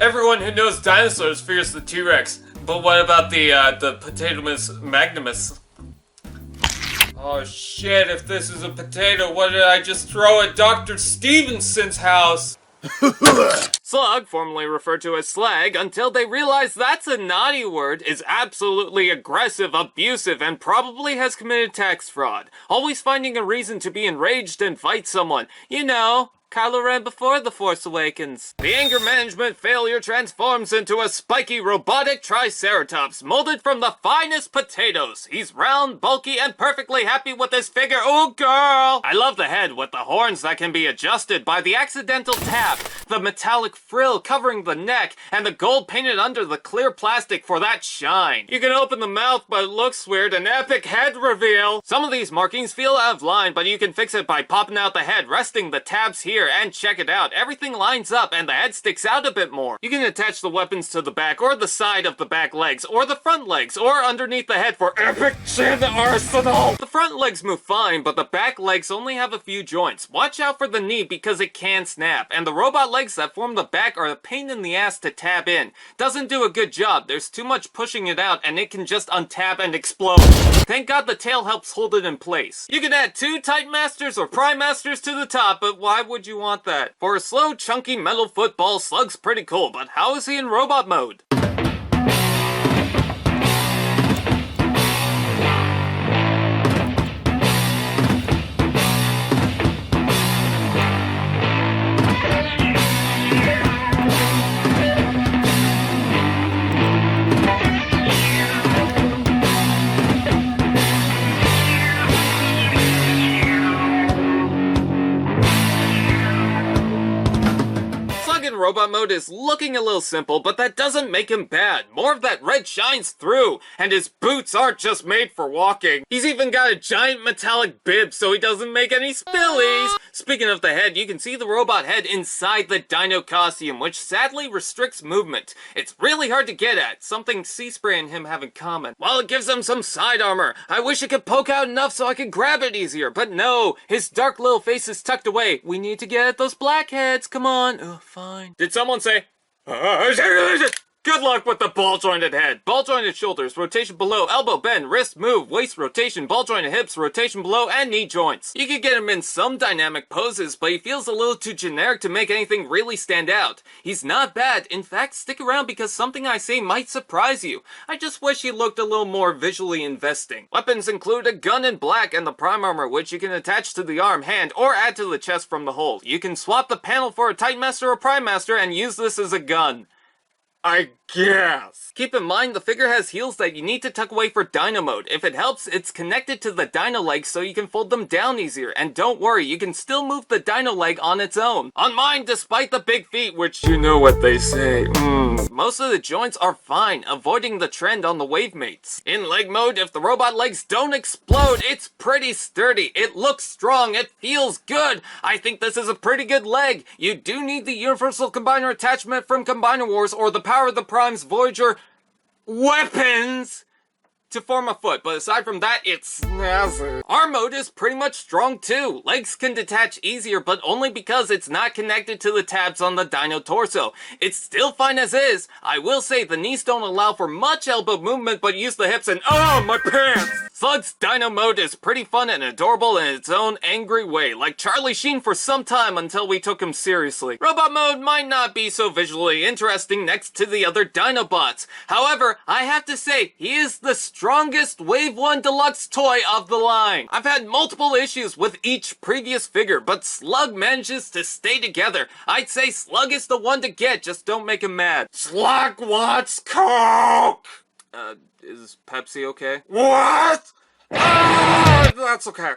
Everyone who knows dinosaurs fears the T-Rex. But what about the Potatomus Magnimus? Oh shit, if this is a potato, what did I just throw at Dr. Stevenson's house? Slug, formerly referred to as Slag, until they realize that's a naughty word, is absolutely aggressive, abusive, and probably has committed tax fraud. Always finding a reason to be enraged and fight someone. You know, Kylo Ren before The Force Awakens. The anger management failure transforms into a spiky robotic triceratops molded from the finest potatoes. He's round, bulky, and perfectly happy with his figure. Ooh, girl! I love the head with the horns that can be adjusted by the accidental tap, the metallic frill covering the neck, and the gold painted under the clear plastic for that shine. You can open the mouth, but it looks weird. An epic head reveal. Some of these markings feel out of line, but you can fix it by popping out the head, resting the tabs here, and check it out. Everything lines up and the head sticks out a bit more. You can attach the weapons to the back or the side of the back legs or the front legs or underneath the head for epic chin arsenal. The front legs move fine, but the back legs only have a few joints. Watch out for the knee because it can snap, and the robot legs that form the back are a pain in the ass to tab in. Doesn't do a good job. There's too much pushing it out and it can just untap and explode. Thank God the tail helps hold it in place. You can add 2 Titan Masters or Prime Masters to the top, but why would you want that? For a slow, chunky metal football, Slug's pretty cool, but how is he in robot mode? Robot mode is looking a little simple, but that doesn't make him bad. More of that red shines through, and his boots aren't just made for walking. He's even got a giant metallic bib so he doesn't make any spillies. Speaking of the head, you can see the robot head inside the dino costume, which sadly restricts movement. It's really hard to get at, something Sea-Spray and him have in common. While it gives him some side armor, I wish it could poke out enough so I could grab it easier, but no, his dark little face is tucked away. We need to get at those blackheads, come on. Oh, fine. Did someone say, good luck with the ball-jointed head. Ball-jointed shoulders, rotation below, elbow bend, wrist move, waist rotation, ball-jointed hips, rotation below, and knee joints. You can get him in some dynamic poses, but he feels a little too generic to make anything really stand out. He's not bad. In fact, stick around because something I say might surprise you. I just wish he looked a little more visually investing. Weapons include a gun in black and the prime armor, which you can attach to the arm, hand, or add to the chest from the hold. You can swap the panel for a Titan Master or Prime Master and use this as a gun. I guess. Keep in mind the figure has heels that you need to tuck away for Dino mode. If it helps, it's connected to the Dino leg so you can fold them down easier. And don't worry, you can still move the Dino leg on its own. On mine, despite the big feet, which you know what they say. Most of the joints are fine, avoiding the trend on the wave mates. In leg mode, if the robot legs don't explode, it's pretty sturdy. It looks strong. It feels good. I think this is a pretty good leg. You do need the universal combiner attachment from Combiner Wars or the Power of the Prime's Voyager weapons to form a foot, but aside from that, it's snazzy. Arm mode is pretty much strong too. Legs can detach easier, but only because it's not connected to the tabs on the dino torso. It's still fine as is. I will say the knees don't allow for much elbow movement, but use the hips and oh, my pants! Slug's dino mode is pretty fun and adorable in its own angry way, like Charlie Sheen for some time until we took him seriously. Robot mode might not be so visually interesting next to the other Dinobots. However, I have to say, he is the strongest Wave 1 Deluxe toy of the line. I've had multiple issues with each previous figure, but Slug manages to stay together. I'd say Slug is the one to get, just don't make him mad. Slug wants Coke! Is Pepsi okay? What? Ah, that's okay.